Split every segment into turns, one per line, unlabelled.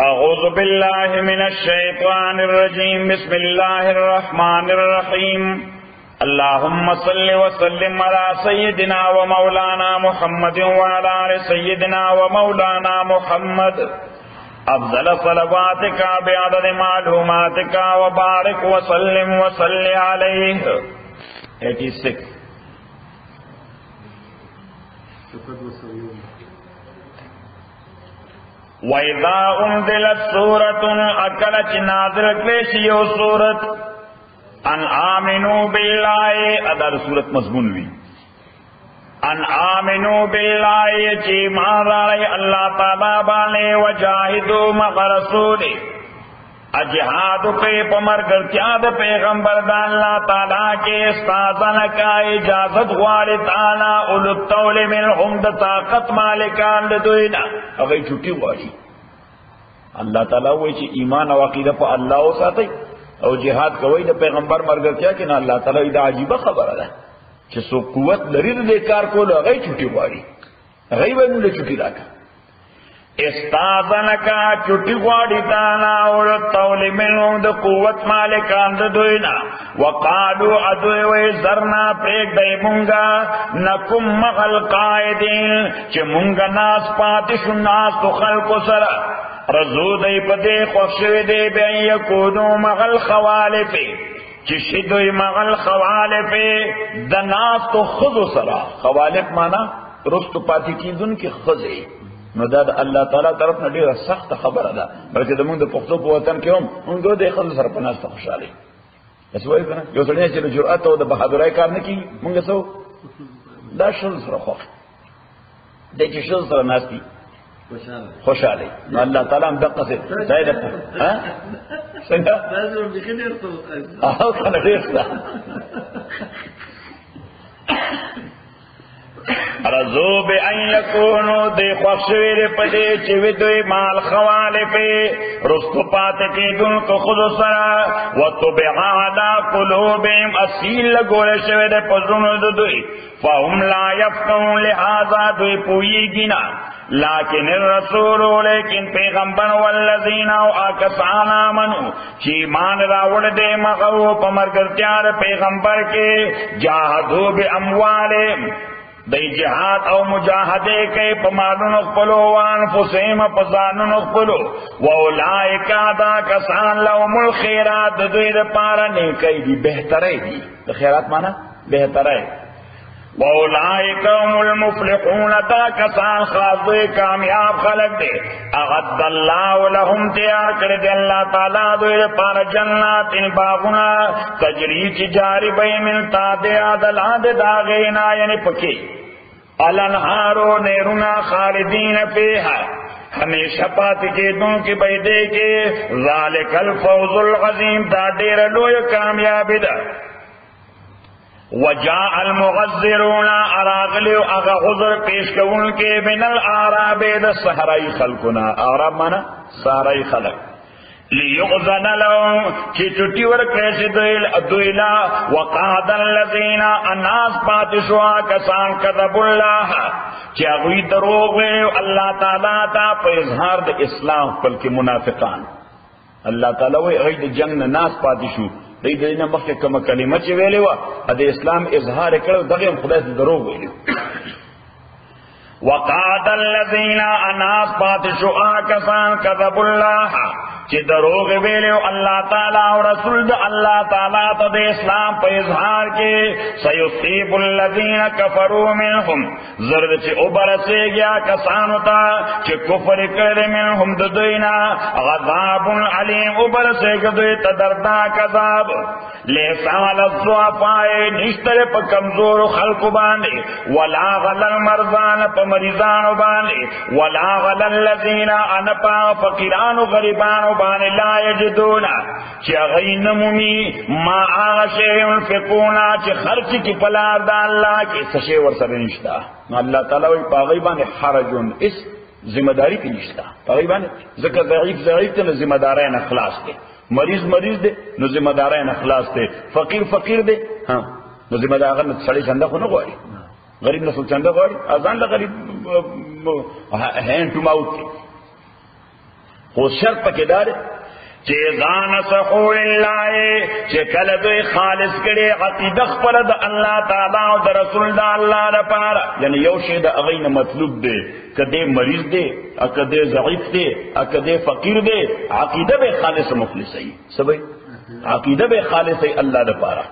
अऊज़ु बिल्लाहि मिनश शैतानिर रजीम बिस्मिल्लाहिर रहमानिर रहीम अल्लाहुम्मा सल्लि व सल्लिम अला सय्यिदिना व मौलाना मुहम्मदिन व अला आलि सय्यिदिना व मौलाना मुहम्मद अफ़ज़ल सलवातिका बिअदद मालूमातिका व बारिक व सल्लिम व सल्लि अलैहि। 86 वैदा उन्दिलत सूरतुन अकल नाज़िल क्लेशियो सूरत अन आमिनू बिल्लाहि अदर सूरत मज़मून हुई अन आमिनू बिल्लाहि ची माराय अल्लाह ताला बाले वजाहिदू मग़ रसूली अजहाद पे पमर गर्त्याद पैगंबर अल्लाह ताला के इस्ताज़न का इजाजत वाले ताला उलुत तौले में उम्द ताकत मालिकान दुइना अगर छुट्टी वाली अल्लाह ताला वो ईमान और अकीदा पर अल्लाह साथ और जिहाद कवई द पैगंबर मर गर्त्या कि ना अल्लाह ताला इदा अजीबा खबर है कि सो कुवत लरीद लेकार को अगर छुट्टी वाली अगर वह मुझे छुट्टी रखा इस्ताज़न का छुट्टी वाली ताना और तौले में द कुवत मालिकान दुइना वक़ालू अदुए जरना प्रेक दई मुंगा नकुम मगल कायदीन चे मुंगा नास पातिश नास तो खल्को सरा रजू दई पदे खुशवे दे बेयकूनु मगल खवाले पे चिशिदुई मगल खवाले पे द नास तो खुद सरा खवाले माना रुस्त पाती की दुन की खुदे نو دا الله تعالی طرف نه ډیره سخت خبره ده بلکې د موږ د پښتو په وطن کې هم موږ د خپل سره پناسته خوشاله اس وایي کنه یو څړنی چې جرأت او د بهادرۍ کار نه کوي موږ څو دا شل سره خو د چې شل سره ناشتي خوشاله الله تعالی هم دقه څه ځای ده ها څنګه لازم بخیر ته او کنه ډیر رضو بے ان یکونو دے خوشویر پدے چوی دوی مال خوالے پہ رستو پاتے کی دن کو خود سرا و تو بے عادا قلوبیم اصیل لگولے شوی دے پزرون دوی فهم لا یفقون لہذا دوی پوئی گینا لیکن الرسول لیکن پیغمبر والذین او آکسان آمنو چی مان راوڑ دے مغو پمرگرتیار پیغمبر کے جاہدو بے اموالیم دی جہاد او مجاہدے کے پمالن اخپلو وانفسیم پزانن اخپلو واولائکا دا کسان لهم الخیرات دوید پارا نیکی دی بہترائی دی خیرات مانا بہترائی واولائکا هم المفلحون دا کسان خاص دوی کامیاب خلق دے اغد اللہ لهم تیار کرد اللہ تعالی دوید پارا جنات ان باغنا تجری چی جاری بئی من تادے آدلان دے داغینا یعنی پکی الانہارو نیرونا خالدین فیہا ہمیشہ پاتی کے دوں کی بیدے کے ذالک الفوز العظیم دا دیر لوی کامیابی دا وجاء المغذرون اراغلی اغا غذر پیش کون کے من العراب دا سہرائی خلقنا عرب مانا سہرائی خلق لیغزن لهم چی چٹی ورکیسی دویلا وقاد الذین اناس پاتشوا کسان کذب اللہ چی اغوی دروغ ویو اللہ تعالیٰ تا پا اظہار دا اسلام بلکہ منافقان اللہ تعالیٰ وی اغوی دا جنگ ناس پاتشو دی دینا مخی کم کلمہ چی ویلیو دا اسلام اظہار کرو دغیم خدای دا دروغ ویلیو وقاد الذین اناس پاتشوا کسان کذب اللہ چی دروغ ویلیو اللہ تعالیٰ و رسول دا اللہ تعالیٰ تا دے اسلام پہ اظہار کے سیصیب الذین کفروا منہم زرد چی ابرسے گیا کسانو تا چی کفر کرد منہم ددوینا غذاب علیم ابرسے گدوی تدردناک عذاب لیسان الضعفاء نشتر پا کمزور خلق باندے ولا غل المرضان پا مریضان باندے ولا غل الذین انپا فقیران و غریبان باندې لا یجدونا چې غین مومی ما آغشه ينفقونا چې خرچ کی پلار دا الله کې سشي ور سره نشتا نو الله تعالی وی پاغي باندې حرجون اس ذمہ داری کې نشتا پاغي باندې ذکر ضعیف ته ذمہ داري نه خلاص دي مریض دي نو ذمہ داري نه خلاص دي فقیر دي ها نو ذمہ دار نه سړی څنګه خو نه غواړي غریب نه څنګه غواړي اذان د غریب هند ټو ماوت خو شرط پکې دار چې ځان صحو لله چې کله دوی خالص کړي عقیده خپل د الله تعالی او د رسول د الله لپاره، یعنی یو شی د هغه نه مطلوب دی، کده مریض دی، کده ضعیف دی، کده فقیر دی، عقیده به خالص مخلص ای سبي عقیده به خالص ای الله لپاره.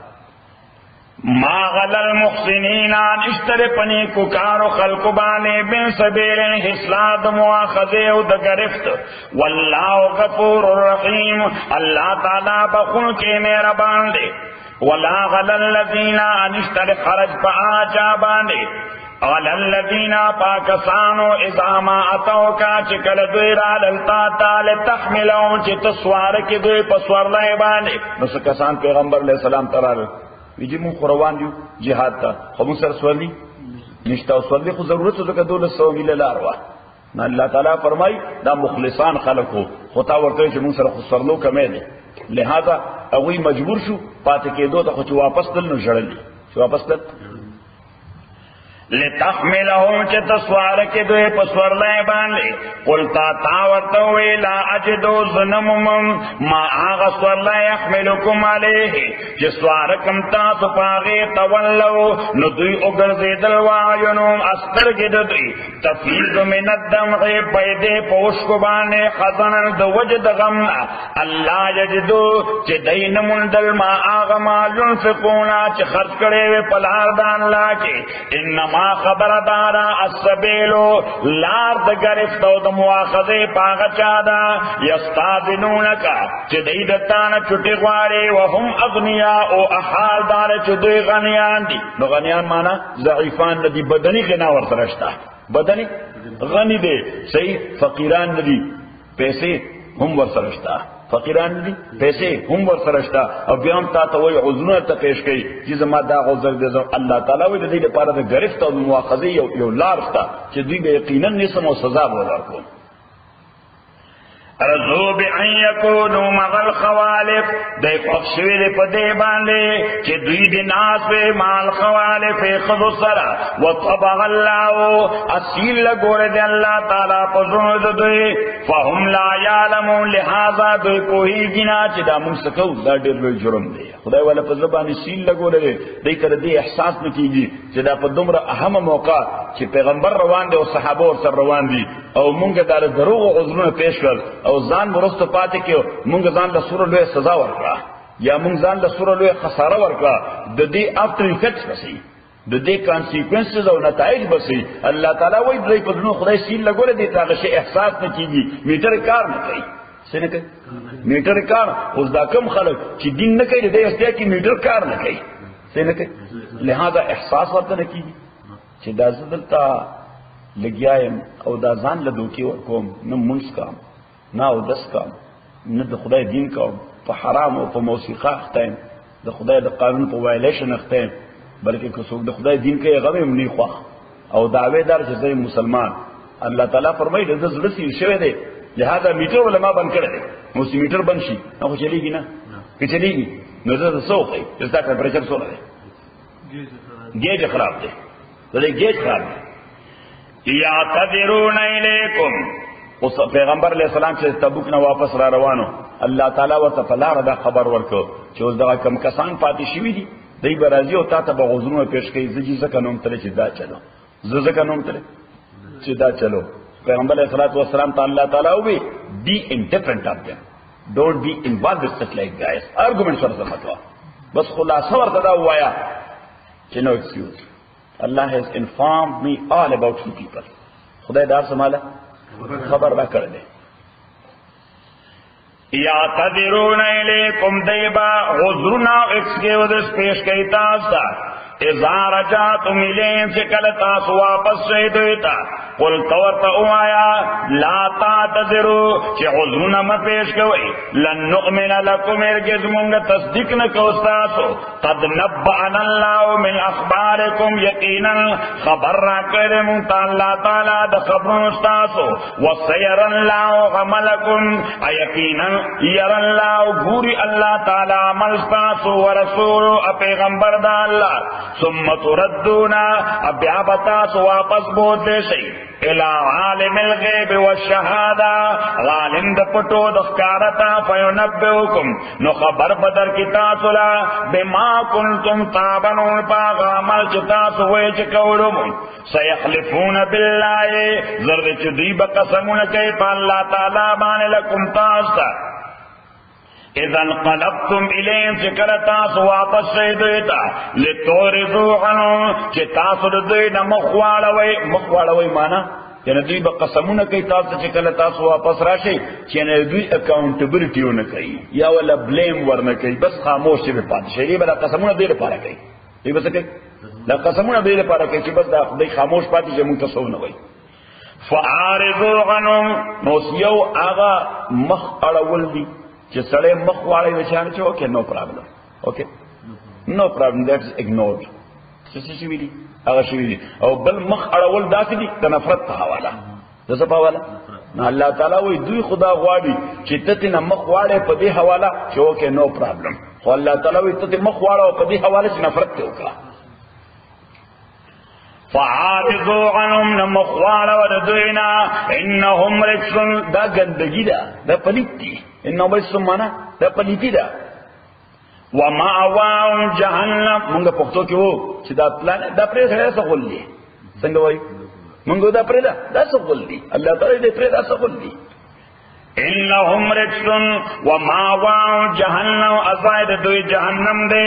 ما غل المحسنین اشتر پنی کو کارو خلق بانے بن سبیل حسلات مواخذے او د گرفت واللہ غفور الرحیم اللہ تعالی بخون کے مہربان دے. ولا غل الذین اشتر خرج پآچا بانے غل الذین پاکسانو اذا ما اتو کا چکل دوی را للتا تال تحملو چی تسوار کی دوی پسور لائے بانے. نس کسان پیغمبر علیہ السلام ترار ویجی مون خوروان دیو جهاد تا خو مون سر سوال دی نشتا و سوال دی خو ضرورت تو که 200 میل لاروا نا اللہ تعالیٰ فرمائی دا مخلصان خلق ہو خطا ورکوی چه مون سر خود سرلو کمی دی لہذا اگوی مجبور شو پاتے که دو تا خو چه واپس دل نو جڑلی چه واپس دل لتحملهم چه تسوار کے دوئے پسور لائے باندے قلتا تاورتوی لا اجدو ظنمم ما آغا سور لائے احملکم علیہ چه سوارکم تاسو پاغی تولو ندوی اگر زیدل وعینوم استر گد دوی تفیض من الدمع پیدے پوشکو بانے خزنن دو وجد غمنا اللہ یجدو چه دین مندل ما آغا ما ينفقونا چه خرچ کرے وی پلار دان لاکے انما خبر دارا السبیلو لار دا گرفت و دا مواخذے پاغا چادا یستاذنونکا چه دیدتانا چٹی غوارے وهم اغنیاء او احال دارے چه دوی غنیان دی. نو غنیان مانا ضعیفان ندی بدنی غنا ورسرشتا بدنی غنی دے صحیح فقیران ندی پیسے هم ورسرشتا فقیران دی پیسے هم ورسرشتا او بیام تا ته وای عذرونه ته پیش کړي چې زما دا عذر دې زو الله تعالی وې د دې لپاره د گرفت او مؤاخذه یو لار شته چې دوی به یقینا نسم او سزا ورکړي. رضو بأن یکونو مغل خوالف دی پخشوی دی پدی باندے چی دوی دی ناس پہ مال خوالف خضو سرا و طبغ اللہ اصیل لگور دی اللہ تعالیٰ پزرد دوی فهم لا یعلمون لہذا دوی کوئی گنا چی دا منسکو دا دیر لوی جرم دی خدای والا پزربانی سیل لگور دی دی کر دی احساس نکیگی چی دا پا دمر اهم موقع چی پیغمبر روان دی و صحابه ورسر روان دی او منگ دار دروغ و عذرون پیش کرد او ځان مرسته پاتې کې مونږ ځان له سوره لوی سزا ورکړه یا مونږ ځان له سوره لوی خساره ورکړه د دې افتر افیکټس بسې د دې کانسیکوینسز او نتایج بسې الله تعالی وایي دوی په دنو خدای سیل لګوره دي تاغه شی احساس نه کیږي میټر کار نه کوي څه نه کوي میټر کار اوس دا کم خلک چې دین نه کوي د استیا کې میټر کار نه کوي څه نه کوي لہذا احساس ورته نه کیږي چې دا زدلتا لګیایم او دا ځان له دوکي ورکوم نه منځ کام نه او دس کام نه د خدای دین کوم په حرام او په موسیقه اختیم د خدای د قانون په وایلیشن اختیم بلکې که څوک د خدای دین کوي هغه هم نه خوښ او دعوی دار چې زه مسلمان الله تعالی فرمایي د زړه سیر شوی دی لہذا میټر علماء بند کړی دی موسی میټر بند شي نو چلیږي نه که چلیږي نو زه سوخی چې دا ټمپریچر څومره دی گیج خراب دی د گیج خراب دی یعتذرون الیکم اس پیغمبر علیہ السلام چې تبوک نه واپس را روانو الله تعالی ورته فلاره دا خبر ورکو چې اوس دغه کم کسان پاتې شوي دي دی برازي او تا ته به غوزونه پیش کوي زجی زکه نوم تل چې دا چلو زکه نوم تل چې دا چلو پیغمبر علیہ الصلوۃ والسلام تعالی تعالی وی بی انډیفرنٹ اف دم ډونټ بی انوالوډ سچ لایک گایز ارګومنټ سره متوا بس خلاصه ورته دا وایا چې نو ایکسکیوز Allah has informed me all about you people. خدای دار سمالا خبر را کردے یعتذرون الیکم دیبا عذرنا اکسکے ودس پیش کئی تاستا اذا رجعتم الیم چکل تاس واپس شہدویتا قل تورتا اوایا لا تعتذروا چی عذرنا ما پیش کوئی لن نؤمن لکم ارگز منگا تصدیق نکوستاسو قد نبعنا اللہ من اخبارکم یقینا خبر را کرے منتا اللہ تعالی دا خبرون استاسو وسیر اللہ عملکم یقینا یر اللہ گوری اللہ تعالی عمل استاسو ورسولو پیغمبر دا اللہ ثم تردونا اب بیا بتاسو واپس بہت دے شئی الى عالم الغیب والشهاده عالم د پټو د ښکارتا فینبئکم نو خبر بدر کی تاسو لا بما کنتم تعملون باغ عمل چې تاسو وایي چې کوړم سيحلفون بالله زرد چې دوی به قسمونه کوي په الله تعالی باندې لکم تاسو اذا انقلبتم الیهم چې کله تاسو واپس شئ دوی ته لتعرضوا عنهم چې تاسو دوی نه مخ واړوئ معنا یعنی دوی به قسمونه کوي تاسو چې کله تاسو واپس راشئ چې نه دوی اکاونټیبلټی ونه کوي یا ولا بلیم ورنه کوي بس خاموش به پاتې شي به قسمونه دوی لپاره کوي دوی بس کوي دا قسمونه دوی لپاره کوي چې بس دا خدای خاموش پاتې چې موږ تاسو نه وایي فاعرضوا عنهم نو یو هغه مخ اړول دي چې سړی مخ واړی وچانه چې اوکې نو پرابلم اوکې نو پرابلم دیټ از اګنورډ څه شي ویلي هغه شي ویلي او بل مخ اړول داسې دي د نفرت په حواله د څه په حواله نو الله تعالی وایي دوی خدا غواړي چې ته نه مخ واړې په دې حواله چې اوکې نو پرابلم خو الله تعالی وایي ته مخ واړه په دې حواله چې نفرت ته وکړه فعارضوا عنهم نمخوال وردوینا انهم رجسون دا گندگی دا پلیت دی انهم رجسون مانا دا پلیتی دا ومعواهم جهنم منگا پختو کی ہو چی دا پلان دا پرید ہے سخول دی سنگا وائی منگو دا پرید دا سخول دی اللہ تعالی دا پرید دا سخول دی انہم رجسن وماواهم جہنم ازائد دوی جہنم دے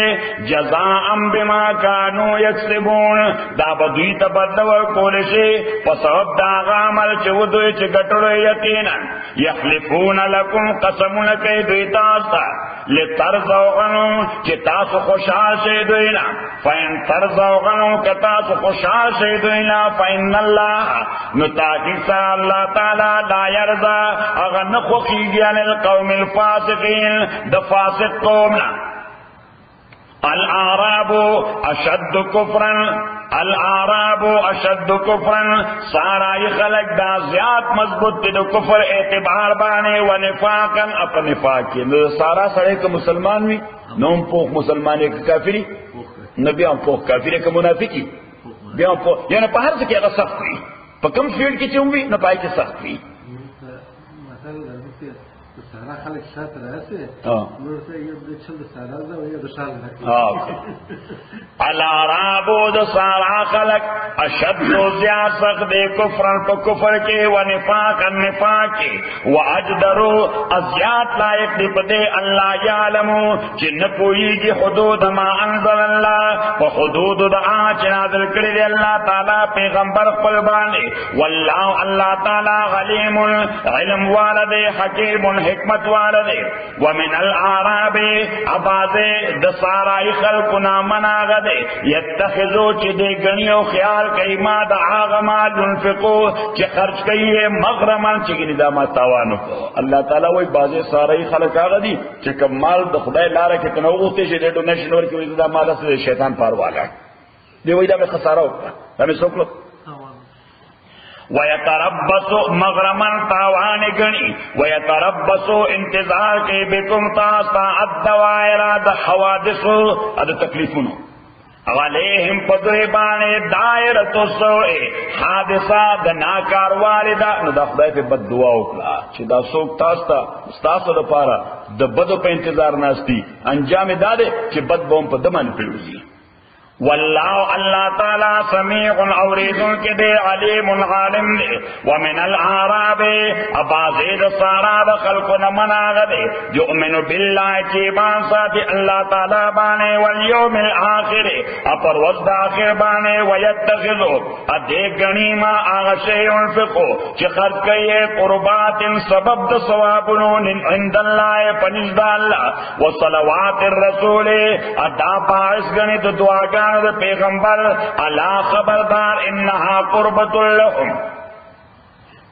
جزاء بما کانو یکسبون دا بدوی تبدو کولشی پسوب دا غامل چو دوی چی گٹڑو یقینا یخلفون لکم قسمون کئی دوی تاستا لترزو غنو چی تاسو خوشحال شی دوینا فین ترزو غنو کتاسو خوشحال شی دوینا فین اللہ نتاکی سا اللہ تعالی لا یرزا اغن نخوخیگی عن القوم الفاسقین دا فاسق قومنا الاعراب اشد کفرن سارائی خلق دا زیاد مضبوط دا کفر اعتبار بانے و نفاقا اپا نفاقی سارا سڑے کا مسلمان بھی نوم پوخ مسلمان ایک کافری نبی ہم پوخ کافری کا منافقی بیا ہم پوخ یعنی پا ہر سکی اگر سخت ہوئی پا کم فیلڈ کی چون بھی نہ پائی کی سخت ہوئی
سارا خلق شاعت رہے نور سے یہ چل سارا دا یہ دشال رکھے
العرابو دا سارا خلق اشد و زیاد سخت دے کفرن پا کفر کے و نفاقا نفاق کے و اجدرو ازیاد لائق دی پدے اللہ یعلمو چن پوئی کی حدود ما انزل اللہ و حدود دا آج نازل کردے اللہ تعالی پیغمبر قلبانے واللہ اللہ تعالی غلیم علم والد حکیم حکمت والدے ومن الاعراب ابازے دسارائی خلقنا مناغدے یتخذو چی دے گنیو خیال کئی ما دا آغما جنفقو چی خرچ کئیے مغرمان چی گنی دا ما تاوانو کو اللہ تعالیٰ وی بازے سارائی خلق آغدی چی کم مال دا خدای لارا کتنا اوغوستے چی دے ڈونیشن ورکی وی دا مالا سے شیطان پاروالا دے وی دا میں خسارہ ہوتا دا میں سوکلو وَيَتَرَبَّسُ مَغْرَمًا تاوان گنی وَيَتَرَبَّسُ انتظار کے بکم تاستا الدوائرہ دا حوادثو دا تکلیفونو علیہم پدربانے دائرت السوئے حادثہ دا ناکار والدہ نو دا خدای پہ بد دعا اکلا چی دا سوک تاستا ستاسو دا پارا دا بدو پہ انتظار ناستی انجام دادے چی بد بوم پہ دمان پیروزی واللہ اللہ تعالی سمیع اوریدن کے دے علیم عالم دے ومن الاعراب ابازید ساراب خلق نمناغ دے یؤمن باللہ چیبان ساتھ اللہ تعالی بانے والیوم الآخر اپر وزد آخر بانے ویتخذو ادے گنیما آغشے انفقو چی خرد کئیے قربات سبب دا ثوابنون عند اللہ پنجد اللہ وصلوات الرسول ادا پاس گنی تو دعاگان پیغمبر اللہ خبردار انہا قربت لهم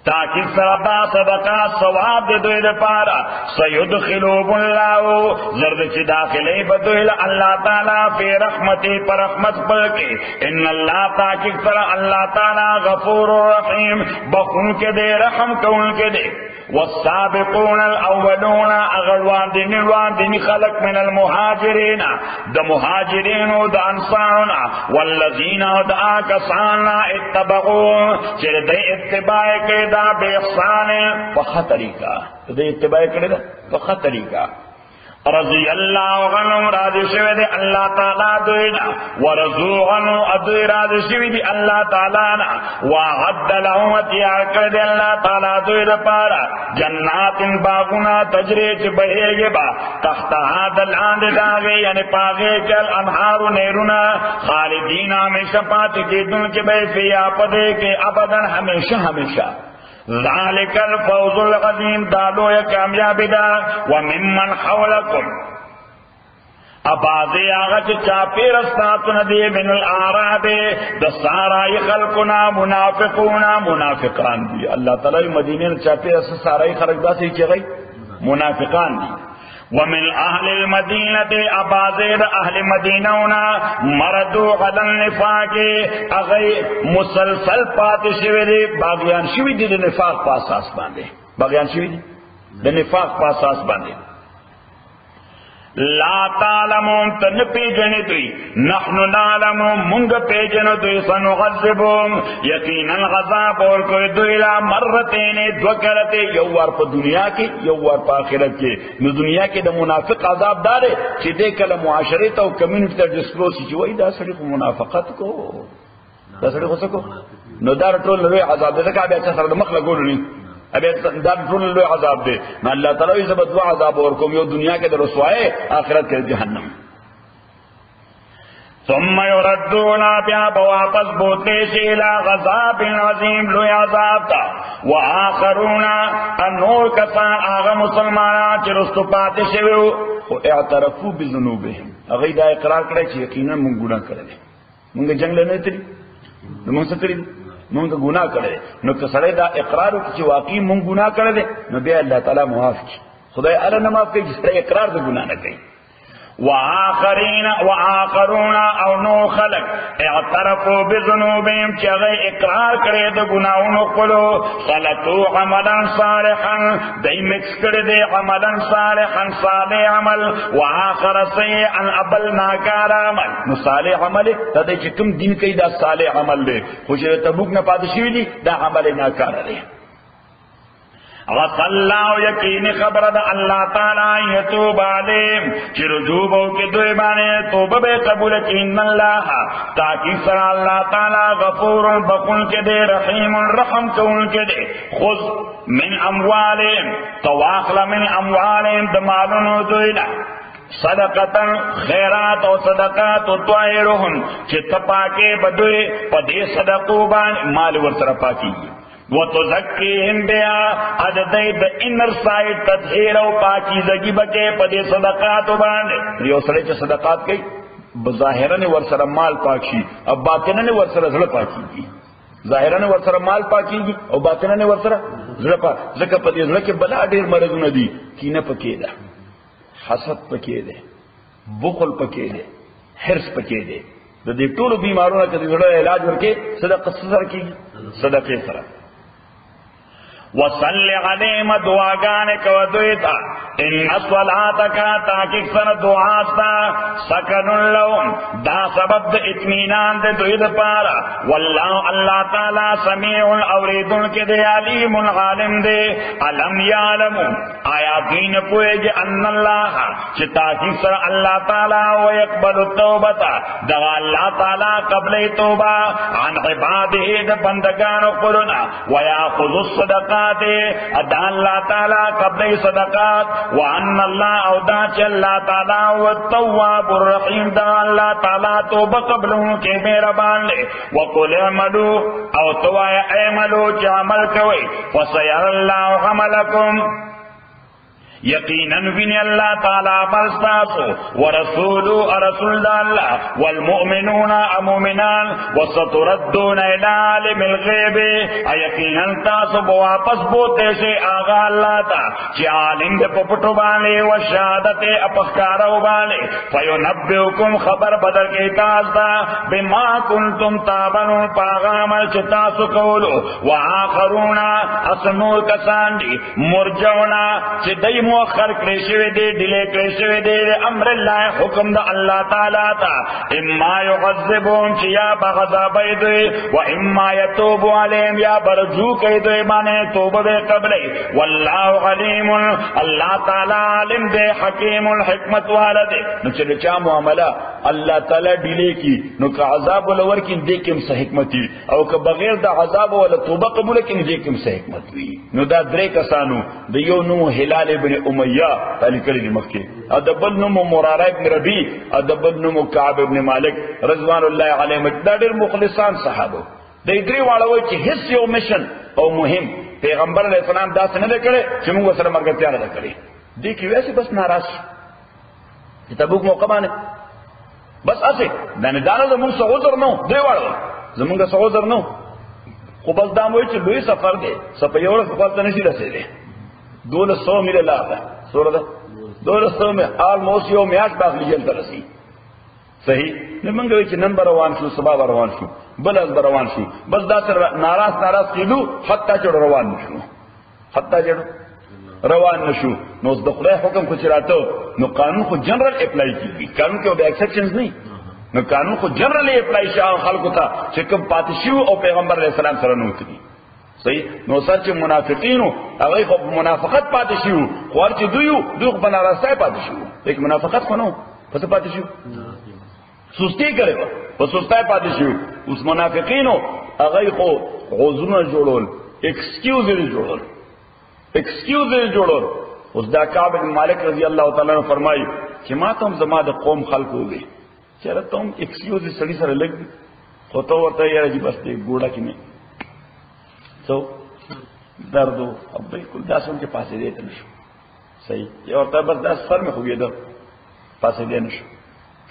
تاکہ سردا صدقہ ثواب دے دوئے دے پارا سیدخلوب اللہ زرد چی داخلے بدوئے اللہ تعالیٰ فی رحمتی پر رحمت بلکے ان اللہ تاکہ سر اللہ تعالیٰ غفور رحیم بخون کے دے رحم کون کے دے والسابقون الاولون اغلوان دین خلق من المهاجرین د مهاجرین او د انصارنا والذین د آکسانا اتبعوا چې د اتباع کړه دا به احسان په طریقہ د اتباع کړه په طریقہ رضی اللہ عنہم راضی شوی دی اللہ تعالی دوینا ورضو عنہ ادوی راضی شوی دی اللہ تعالی وعد لهم تیار کردی اللہ تعالی دوی دا پارا جنات باغنا تجریج بہیگی با تحتها دلاند داغی یعنی پاغی کل انہار نیرونا خالدین ہمیشہ پاتی کی دن کے بے فیا پدے کے ابدا ہمیشہ ہمیشہ ذالک الفوز العظیم دالو یا کامیابی دا وممن حولکم ابازی آغا چی چاپیر استاتو ندی من الاعراب دسارائی خلقنا منافقونا منافقان دی اللہ تعالی مدینہ چاپیر است سارائی خلق دا سی چی گئی منافقان دی ومن اهل المدینة ابازید اهل مدینونا مردو غدن نفاق اغی مسلسل پاتی شوی دی باغیان شوی دی نفاق پاساس باندے باغیان شوی دی نفاق پاساس باندے لا تعلمون تن پیجنی دوی نحن نعلمون منگ پیجنو دوی سنغذبون یقینا غذاب اور کوئی دوی لا مرتین دوکرتے یوار پا دنیا کی یوار پا آخرت کی نو دنیا کی دا منافق عذاب دارے چی دے کل معاشرے تا و کمیونٹی تا ڈسکلوسی چی وی دا سڑی کو منافقت کو دا سڑی کو سکو نو دار طول لوی عذاب دے دکا بے اچھا سر دا مخلا گولو نہیں ابھی دار طول لوی عذاب دے میں اللہ تعالیٰ زبط دعا عذاب اور کم یو دنیا کے در رسوائے آخرت کے جہنم ثم يردون بیا بواپس بوتے شیلا غذاب عظیم لوی عذاب تا وآخرون انور کسان آغا مسلمانان چی رستو پاتے شویو و اعترفو بذنوبهم اغی دا اقرار کرے چی یقینا من گناہ کرے منگا جنگ لینے تری من ستری منگا گناہ کرے نو کسرے دا اقرارو کچی واقعی من گناہ کرے نو بیا اللہ تعالی معاف کی خدای اللہ نماف کی جس طرح اقرار دا گناہ نہ کئی وآخرون او نو خلق اعترفوا بذنوبهم چغی اقرار کرے دا گناہونو قلو خلطو عملا صالحا دی مکس کردے عملا صالحا صالح عمل وآخر سیئا ابل ناکار عمل نو صالح عمل تا دے چکم دین کئی دا صالح عمل دے خوش تبوک نا پادشوی دی دا عمل ناکار دے غص اللہ یقین خبر دا اللہ تعالی یتوب علیم چی رجوبوں کے دوئے بانے توبہ بے قبول چین اللہ تاکہ سر اللہ تعالی غفور بخون کے دے رحیم رحم کون کے دے خذ من اموالیم تواخل من اموالیم دمالن دوئنا صدقتا خیرات و صدقات و طائرہن چی تپاکے بدوئے پدے صدقو بان مال ورسر پاکی وَتُزَكِّيهِمْ بِهَا عددائی دا انر سائد تطہیر و پاکیزگی بکے پدے صدقات و باندے یہ سرے چا صدقات کئی بظاہرن ورسر مال پاکشی اب باطنن ورسر زڑ پاکی گی ظاہرن ورسر مال پاکی گی اور باطنن ورسر زڑ پاکی زکا پدے زڑ کے بلا دیر مرضون دی کینہ پکے دا حسد پکے دے بخل پکے دے حرص پکے دے دا دے طول بیماروں کا زڑ علاج ورکے صدقہ سر کی صدقے سر وصلی علیہم دعاگانے کو دویتا ان صلاتکا تاکہ سن دعاستا سکن لهم دا سبب دا اطمینان دے دوید پارا واللہ اللہ تعالی سمیع اوریدن کے دے علیم عالم دے علم یعلم آیا دین پوئے گی ان اللہ چی تاکہ سن اللہ تعالی ویقبل التوبتا دا اللہ تعالی قبل توبہ عن عباده دا بندگان قرنا ویاخذ الصدقات ادا اللہ تعالی قبل صدقات وان اللہ اودا چ اللہ تعالی والتواب الرحیم دا اللہ تعالی توبہ قبلوں کے مہربان لے وقل اعملوا او تو اعملوا چ عمل کوي وسير الله عملكم یقیناً ویني الله تعالی مرستاسو ورسولو رسول الله والمؤمنون مؤمنان وستردون الى عالم الغیب یقیناً تاسو واپس بوته شي آغا الله تا چې عالم د پټو باندې او شهادت اپخارو باندې فینبئکم خبر بدل کې تاسو بما کنتم تعملون پیغام چې تاسو کولو واخرون اسنور کسان دي مرجونا چې دای مؤخر کړی شوی دی ډیلی کړی شوی دی امر الله حکم د الله تعالی ته اما يعذبون چې یا بغضب دوی و اما يتوب عليهم یا برجو کوي دوی باندې توبه به قبلې والله علیم الله تعالی علم دی حکیم الحکمت والده نو چې چا معاملہ الله تعالی ډیلی کی نو که عذاب ولور کې دې کوم څه حکمت او که بغیر د عذاب ولا توبه قبول کې دې کوم څه حکمت وي نو دا درې کسانو د یو نو هلال ابن امیہ تعالی کړي مخکې ادبل نو مراره ابن ربی ادبل نو کعب ابن مالک رضوان الله علیهم دا ډېر مخلصان صحابه د درې واړو چې هیڅ یو مشن او مهم پیغمبر علیہ السلام دا څنګه کړي چې موږ سره مرګ تیار کړی دې کې ویسه بس ناراض تبوک موقع باندې بس اسه دا نه دانه زموږ څه عذر نو دی واړو زموږ څه عذر نو خو بس دا وایي چې لوی سفر دی سپیوړ خپل ته نشي رسیدلی 200 میله لاره سوره ده 200 میله آلموست یو میاش باغلی جل ترسي صحیح نه مونږ وی چې نن روان شو سبا روان شو بل از روان شو بس دا سره ناراض کیدو حتی چې روان نشو حتی چې روان نشو نو د خدای حکم خو چراته نو قانون خو جنرال اپلای کیږي قانون کې به ایکسپشنز نه نو قانون خو جنرال اپلای شاو خلکو ته چې کوم پاتشیو او پیغمبر علیہ السلام سره نو کړی صحیح نو سچ منافقینو هغه خو منافقت پاتشیو خو چې دوی په ناراضه پاتشیو لیک منافقت خو نو پس پاتشیو سستی کړو په سستای پاتشیو اوس منافقینو هغه خو غوزونه جوړول ایکسکیوز جوړول اوس دا کعب بن مالک رضی الله تعالی عنہ فرمایي چې ما ته زما د قوم خلقو وي چیرې ته ایکسکیوز سړي سره لګ خو ته ورته یې راځي بس دې ګوډه کې نه سو دردو اب بالکل داسون کے پاسے دیتے نشو صحیح یہ ہوتا ہے بس داس سر میں خوبی دو پاسے دے نشو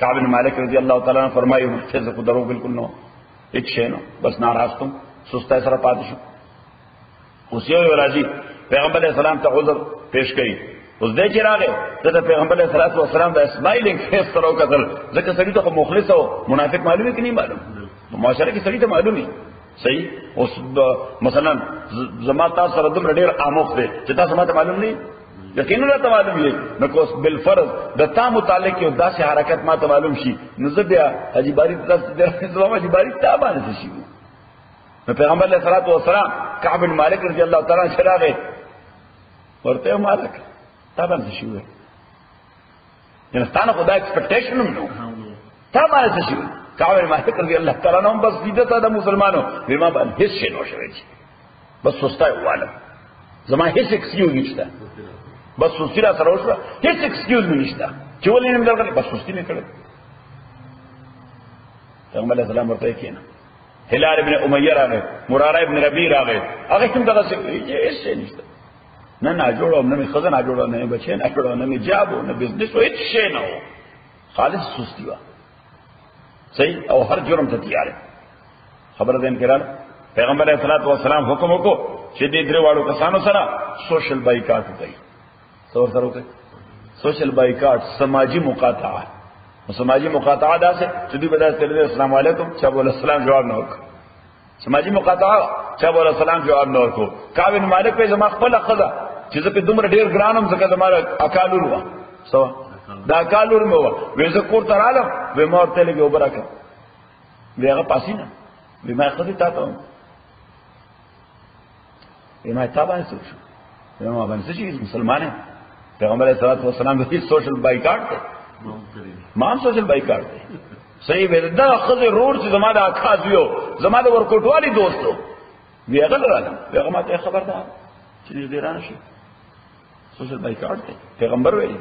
کعب بن مالک رضی اللہ تعالیٰ نے فرمائی محفظ کو درو بالکل نو ایک شے نو بس ناراض تم سستا ہے سر پادشو اسی ہوئے راضی پیغمبر علیہ السلام تا عذر پیش کری اس دے چرا گئے تو پیغمبر علیہ السلام دا اسمائلنگ فیس طرح قتل ذکر سڑی تو مخلص ہو منافق معلوم ہے کہ نہیں معلوم معاشرے کی سڑی تو معلوم ہی صحیح اوس مثلا زما تاسو سره دومره ډیر اموخ دی چې تاسو ماته معلوم نه یقینا ته معلوم دی نو کوس بالفرض د تا متعلق یو داسې حرکت ماته معلوم شي نو زه بیا حاجی باری تاسو درته حاجی باری ته باندې شي نو پیغمبر علیه الصلوۃ والسلام کعب بن مالک رضی الله تعالی عنہ شراغه ورته مالک تا باندې شي یعنی ستانه خدای ایکسپیکټیشن نو تا باندې شي کعب بن مالک رضی اللہ تعالیٰ عنہ بس دیدتا دا مسلمانوں ویما بان حس شے نو شوئے چی بس سستا ہے والا زمان حس ایکسکیوز نشتا بس سستی را سروش را حس ایکسکیوز میں نشتا چولی نمی در کرنے بس سستی نہیں کرے پیغمبر علیہ السلام ورطا ہے نا ہلال ابن امیہ را گئے مرارہ ابن ربی را گئے آگے کم کہا سے یہ حس شے نشتا نہ جوڑو نمی خزن آ جوڑو نمی بچے نہ جوڑو نمی جابو نہ بزنس ہو حس شے نہ ہو خالص سستی وا صحیح او ہر جرم ته تیار خبر دین کړه پیغمبر علیہ الصلوۃ والسلام حکم وکړو چې دې درې واړو کسانو سره سوشل بایکاټ وکړي څور سره وکړي سوشل بایکاټ سماجی مقاطعه سماجی مقاطعه دا څه چې دوی بدل کړي السلام علیکم چا بول السلام جواب نه وکړ سماجی مقاطعه چا بول السلام جواب نه ورکړ کعب بن مالک په زما خپل خزه چې زه په دومره ډیر ګرانم ځکه زما اکالور و سو دا کالور مو ویزه کور تر عالم به مورته لګي وبرکه بیاغه پاسینه به ما خدای تا ته به ما تا باندې سوچ به ما باندې چې مسلمان پیغمبر علیہ الصلوۃ والسلام د سوشل بایکاټ ما سوشل بایکاټ صحیح به دا خدای رور چې زما د اکاز یو زما د ورکوټوالي دوستو بیاغه درالم بیاغه ما ته خبردار چې دې رانه شي سوشل بایکاټ پیغمبر ویل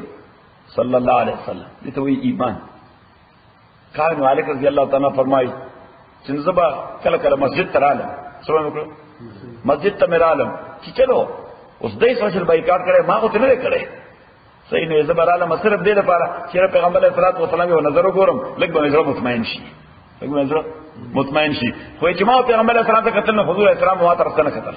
صلی اللہ علیہ وسلم یہ تو وہی ایمان کعب بن مالک رضی اللہ تعالیٰ فرمائی چنزبا کل کل مسجد تر عالم سمجھ مکلو مسجد تا میرا عالم کہ چلو اس دے سوشل بائیکاٹ کرے ماں کو تنرے کرے صحیح نه زبراله مصرف دې لپاره چې پیغمبر علیه الصلوۃ والسلام یو نظر وګورم لکه به زړه مطمئن شي لکه به زړه مطمئن شي خو چې ما پیغمبر علیه السلام ته کتل نو حضور اسلام ما تر څنګه کتل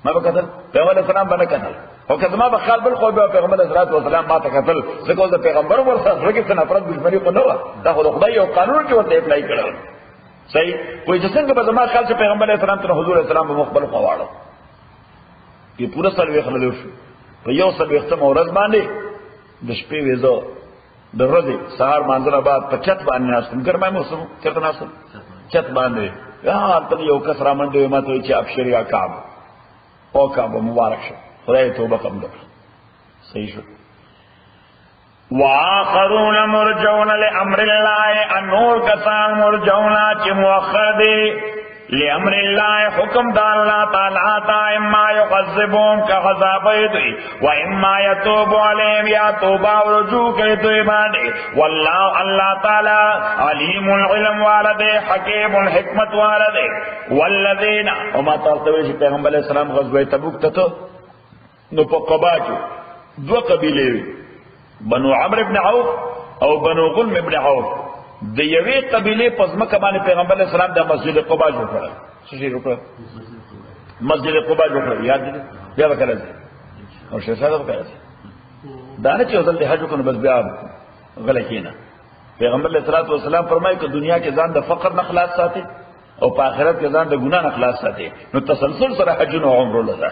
ما به کتل پیغمبر علیه السلام باندې کتل او کله ما به خال بل خو به پیغمبر علیه الصلوۃ والسلام ما ته کتل څنګه د پیغمبر ورسره کې څنګه نفرت دښمنی کو نه و دا خو خدای یو قانون کې ورته اپلای کړل صحیح وای چې څنګه به زما خال چې پیغمبر علیه السلام ته حضور اسلام په مخبل قواړو کې پورا سلوي خلل شو په یو سلوي ختم ورځ باندې د شپې وېزو د ورځې سهار مانځنه بعد په چت باندې ناستم ګرمه موسم چرته ناستم چت باندې یا ته یو کس را منډه ما ته چې ابشری کعب او کعب مبارک شه خدای توبه قبول کړه صحیح شو
واخرون مرجون لامر الله انور کسان مرجون چې مؤخر دي لامر الله حکم د الله تعالی تا اما يعذبهم كعذابهم واما يتوب عليهم يا توبه ورجوع کوي دوی باندې والله الله تعالی علیم العلم والده حکیم الحکمت والده والذین
وما تاسو چې پیغمبر علیه السلام غزوه تبوک ته نو په قبا کې دوه قبیلې بنو عمرو ابن عوف او بنو غنم ابن عوف د یوې قبیلې په ځمکه باندې پیغمبر علیه السلام د مسجد قباء جوړ کړ څه شي جوړ کړ مسجد قباء جوړ کړ یاد دي بیا وکړل او شه ساده وکړل دا نه چې ځل د حج کو بس بیا غلط کینا پیغمبر علیه الصلوۃ والسلام فرمایي چې دنیا کې ځان د فقر نه خلاص ساتي او په آخرت کې ځان د ګناه نه خلاص ساتي نو تسلسل سره حج او عمره لږه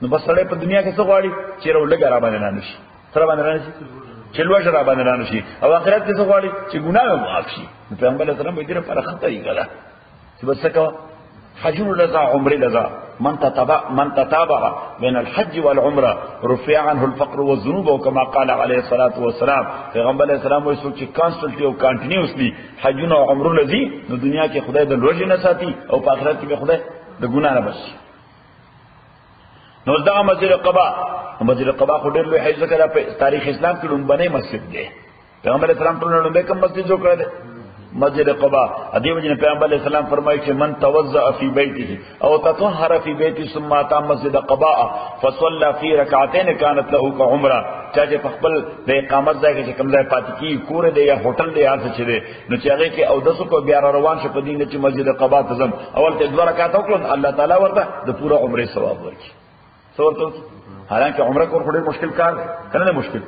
نو بس سره په دنیا کې څه غواړي چې ورلګ را باندې نه نشي سره باندې نه نشي چې لوړ را باندې نه نشي او آخرت کې څه غواړي چې ګناه معاف شي نو پیغمبر علیه السلام دې لپاره خطرې کړه چې بس څه حج لذا عمره لذا من تتابع بين الحج والعمره رفع عنه الفقر والذنوب وكما قال عليه الصلاه والسلام پیغمبر علیه السلام وایي چې کانسټنټلی او کانټینیوسلی حجونه او عمره لذي نو دنیا کې خدای د لوړ نه ساتي او په آخرت کې خدای د ګناه نه بچي نو دا مسجد قباء خو ډېر لوی حج کړه په تاریخ اسلام کې لومبنه مسجد دی پیغمبر اسلام ټول لومبه کوم مسجد جوړ کړی مسجد قباء ادي وجه پیغمبر علیہ السلام فرمایي چې من توضأ فی بیته او تطهر فی بیته ثم اتى مسجد قباء فصلى في ركعتين كانت له كعمره چې په خپل د اقامت ځای کې کوم ځای پاتې کی کور دی یا هوټل دی یا څه چي دی نو چې هغه کې او دسو کو بیا روان شو په دین چې مسجد قباء ته ځم اول ته 2 رکعات وکړل الله تعالی ورته د پورا عمره ثواب ورکړي څورته حالانکه عمره کول ډېر مشکل کار دی کنه مشکل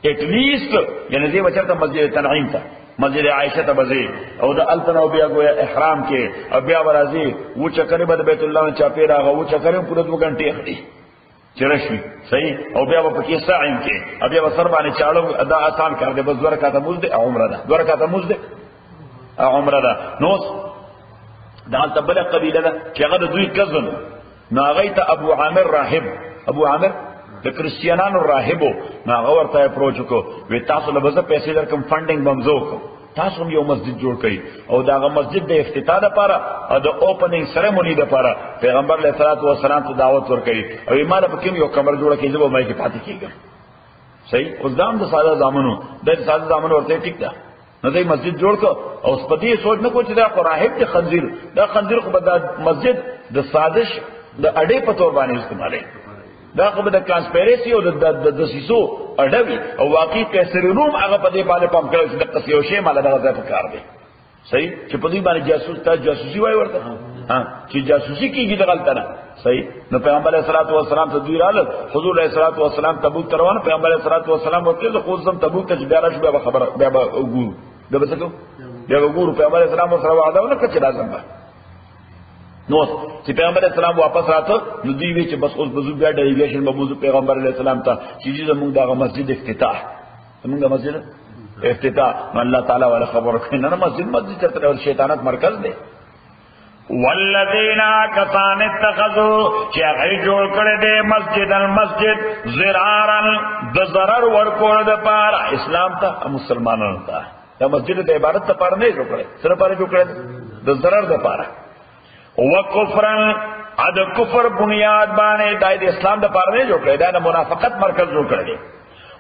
ایٹ لیسٹ یعنی دې بچرته مسجد تنعیم ته مسجد عائشہ ته بزي او د التنو بیا گویا احرام کې او بیا ورازي و چکرې بد بیت الله نه چاپی راغو و چکرې پوره 2 غنټې خړي چرشي صحیح او بیا په کې ساعین کې بیا وسر باندې چاړو ادا آسان کار دې بس 2 رکعات موږ دې عمره ده 2 رکعات موږ دې عمره ده نو دا تبل قبيله ده چې هغه د دوی کزن ناغیت ابو عامر راهب ابو عامر د کریسچیانانو راهبو ناغه ورته اپروچ کو وی تاسو له بزه پیسې درکم فندینګ بمزو کو تاسو یو مسجد جوړ کړئ او داغه مسجد د افتتاح لپاره او د اوپننګ سریمونی لپاره پیغمبر علیه الصلوۃ والسلام ته دعوت ورکړي او ایمانه پکې یو کمر جوړ کړي چې به مې کې پاتې کیږي صحیح اوس دام د ساده زامنو د ساده زامنو ورته ټیک ده نو دې مسجد جوړ کو او سپدی سوچ نه کو چې دا راهب د خنزیر دا خنزیر خو د مسجد د سازش د اډې په تور باندې استعمالي دا خو د کانسپیریسی او د سیسو اډوي او واقعي کیسر روم هغه په دې باندې پام کړی چې د قصیو شی مال دغه ځای په کار دی صحیح چې په دې باندې جاسوس ته جاسوسي وای ورته ها چې جاسوسي کیږي د غلطه نه صحیح نو پیغمبر علیه الصلوۃ والسلام ته دوی رااله حضور علیه الصلوۃ والسلام تبوک روان پیغمبر علیه الصلوۃ والسلام ورته خو زم تبوک ته بیا راشه بیا خبر بیا وګورو دا به څه کو بیا وګورو پیغمبر علیه السلام سره وعده ونه کړی لازم نو چې پیغمبر اسلام واپس راته نو دی وی چې بس اوس بزو بیا ډیویشن به موضوع پیغمبر علیه السلام ته چې زموږ دغه مسجد افتتاح زموږ مسجد افتتاح نو الله تعالی ولا خبر کین نه مسجد چرته شیطانت مرکز دی
والذین کسان اتخذوا چې هغه جوړ کړی دی مسجد المسجد زرارا د ضرر ورکول د پاره اسلام ته مسلمانانو ته دا مسجد د عبادت لپاره نه جوړ کړی سره لپاره جوړ کړی د ضرر لپاره وکفرن اد کفر بنیاد باندې د اسلام د پاره نه جوړ کړی دا د منافقت مرکز جوړ کړی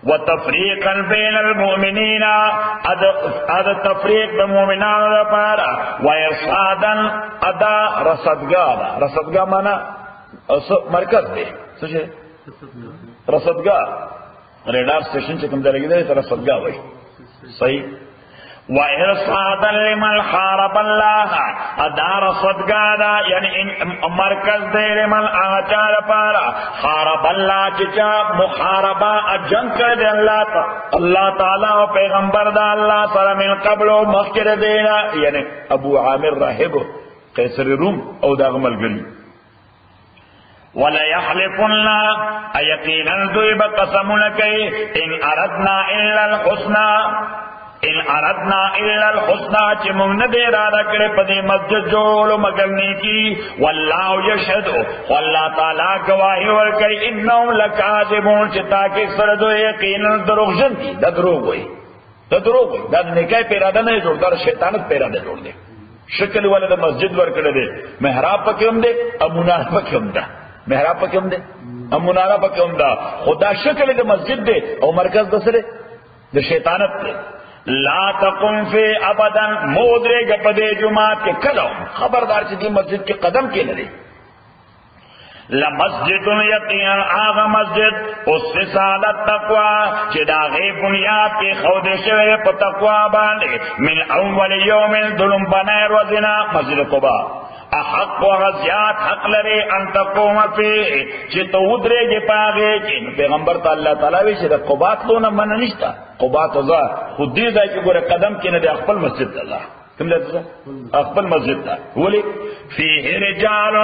وتفریقا بین المؤمنین اد تفریق د مؤمنانو لپاره وارصادا ادا رصدګا معنا مرکز دی څه شي رصدګا ریډار سټیشن چې کوم ځای لګیدل تر صدقه وای صحیح وَإِرْصَادًا لِمَنْ حَارَبَ اللَّهَ ادار صدقہ دا یعنی مرکز دے لمن آچار پارا حارب اللہ چچا محاربہ جنگ کر دے اللہ تعالیٰ و پیغمبر دا اللہ سر من قبل و مخکر دینا یعنی ابو عامر راہب قیصر روم او دا غمل گلی وَلَيَحْلِفُنَّ اَيَقِينًا دوِبَ قَسَمُنَكَيْ إِنْ أَرَدْنَا إِلَّا الْحُسْنَى ان اردنا الا الحسنى چې موږ نه دی اراده کړې په دې مسجد جوړولو مگر نیکی والله یشهد والله تعالی گواهی ورکړي انهم لکاذبون چې تاکي سره دوی یقینا دروغجن دي دا دروغ وایي دا دروغ وایي دا نیکای په اراده نه جوړ دا شیطانت په اراده جوړ دی شکل ولې د مسجد ورکړي دی محراب پکې هم دی امونار پکې هم ده محراب پکې هم دی امونار پکې هم ده خدا شکل د مسجد دی او مرکز د سره د شیطانت دی لا تقم فی ابدا مودرے گپدے جماعت کے کلو خبردار چیزی مسجد کے قدم کے لئے لمسجد یقینا آغا مسجد اسس علی التقوی چې دا غي بنیاد کې خوده شوی په تقوا باندې من اول یوم ظلم بنای روزنا مسجد قباء احق و غزیات حق لري ان تقوم فيه چې تو ودرېږي پاغه کې پیغمبر تعالی تعالی وی چې د قباء لونه من نشتا قباء تزا خود دې ځای کې ګوره قدم کې نه د خپل مسجد الله کوم لته خپل مسجد ته ولی فيه رجال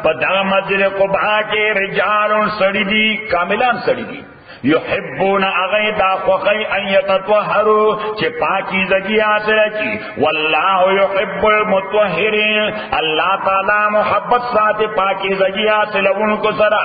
پدا مسجد قباء کې رجال سړي دي کاملان سړي دي یحبون اغیدا خوخی ان یتطهروا چه پاکی زگی حاصل کی واللہ یحب المطهرین اللہ تعالی محبت ساتھ پاکی زگی حاصل ان کو سرا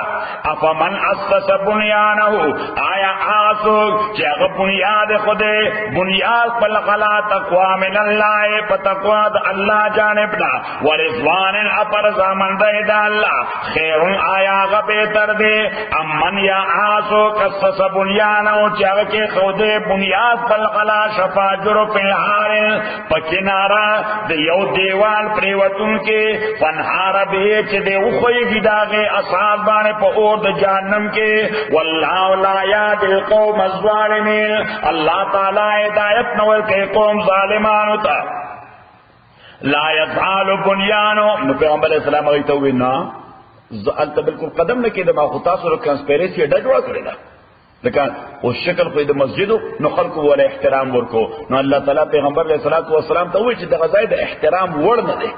افمن اسس بنیانہو آیا آسو چه اغ بنیاد خودے بنیاد پل غلا تقوی من اللہ پتقوی دا اللہ جانبنا ورضوان اپر زامن دا اللہ خیر آیا غ بہتر دے امن یا آسو کس بنیانو چاہ کے خودے بنیاد پلغلا شفا جرو پنہار پکنارا دے یو دیوال پریوتن کے فنہار بیچ دے اخوئی گداغے اصحاب بانے پا اور دے جہنم کے واللہ لا یاد القوم الظالمین اللہ تعالی ہدایت نور کے قوم ظالمانو تا لا یزعال بنیانو پیغمبر علیہ السلام اگیتا ہوئی نا زعلتا بالکل قدم نکی دا ما خطاس اور کنسپیریسی ڈجوا کرے دا لیکن اس شکل خو د مسجدو نو خلق ولا احترام ورکو نو الله تعالی پیغمبر علیہ الصلوۃ والسلام ته وی چې د غزای د احترام وړ نه دی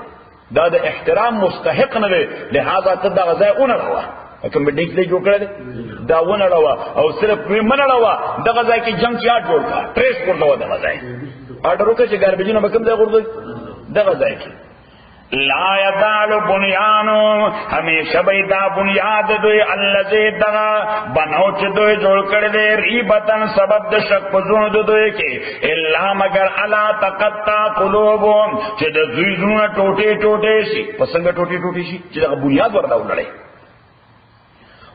دا د احترام مستحق نه دی لہذا ته د غزای اونړه وا کوم ډیک دی جوړ کړل دا اونړه وا او صرف منړه وا د غزای کی جنگ یاد جوړ کا ټریس کړو د غزای اورډر وکړي چې ګاربیجونه مکم دی ورته د غزای کی لا یزال بنیانو ہمیشہ بیدا بنیاد دوی اللذی دغا بنو چی دوی جوڑ کردے ریبتن سبب د شک پزون دوی کے اللہ مگر علا تقطع قلوبون چی د دوی زون ٹوٹے ٹوٹے شی پسنگ ٹوٹے ٹوٹے شی چی دغا بنیاد ورداو لڑے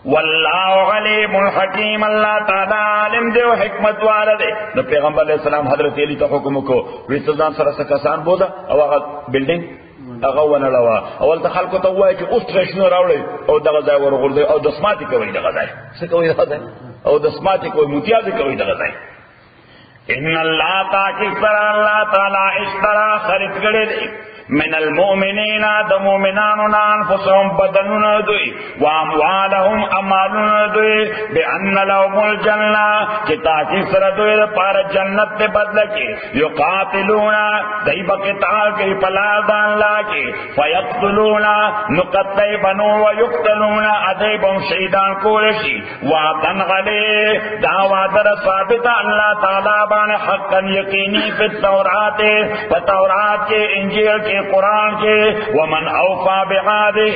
واللہ علیم الحکیم اللہ تعالی عالم دے و حکمت والا دے نو پیغمبر علیہ السلام حضرت علی تا حکم کو ویستدان سرسا کسان بودا او آغا بلڈنگ اغه ونړوا اول ته خلکو ته وایي چې اوس ترشنو راوړي او دغه ځای ورغورځي او د سماعتي کوي دغه ځای څه کوي دغه ځای او د سماعتي کوي متیاز کوي دغه ځای ان الله تعالی الله تعالی اشترا خرید کړي من المؤمنین د مؤمنانو انفسهم بدنونه دوی واموالهم اموالونه دوی بان لهم الجنه چې تاکي سره دوی لپاره جنت ته بدل کی یقاتلون دای بقتال کی پلادان لاکی فیقتلون نقتل بنو ويقتلون ادیبهم شهیدان کولشی وعدن غلی دعوا در ثابت الله تعالی باندې حقا یقینی په تورات کے انجیل کے قرآن کے ومن اوفا بعہدہ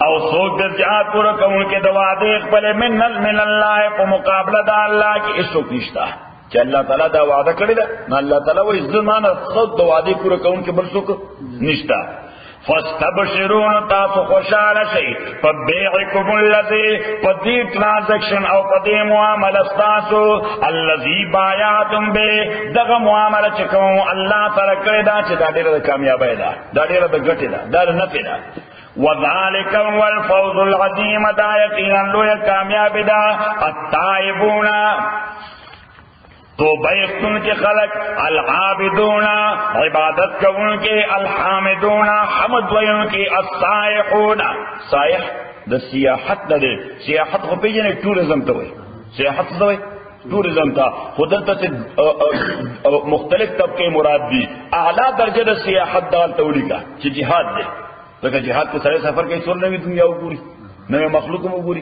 او سوک در جہاد پورا کون کے دوادے اقبل من اللہ کو مقابلہ دا اللہ کی اس وقت نشتا کہ اللہ تعالیٰ دا وعدہ کردے نا اللہ تعالیٰ وہ اس دمانا خود دوادے پورا کون کے برسوک نشتا فاستبشرون تاسو خوشحال شئی فبیعکم اللذی فدی ٹرانزیکشن او فدی معامل استاسو اللذی بایاتم بے دغا معامل چکو اللہ ترکڑی دا چی دا دیر دا کامیابی دا دیر دا گٹی دا دا نفی دا
وذالک هو الفوز العظیم دا یقینا لوی کامیابی دا التائبون توبہ استن کے خلق العابدون عبادت کو ان کے الحامدون حمد و ان کے السائحون سائح دا سیاحت دا دے سیاحت کو پیجنے ٹورزم تو ہے سیاحت تو ہے ٹورزم تا خودلتا سے مختلف طبقے مراد دی اعلیٰ درجہ دا سیاحت دال توڑی کا چی جہاد دے تو جہاد کے سارے سفر کے سور نوی دنیا پوری نوی مخلوق پوری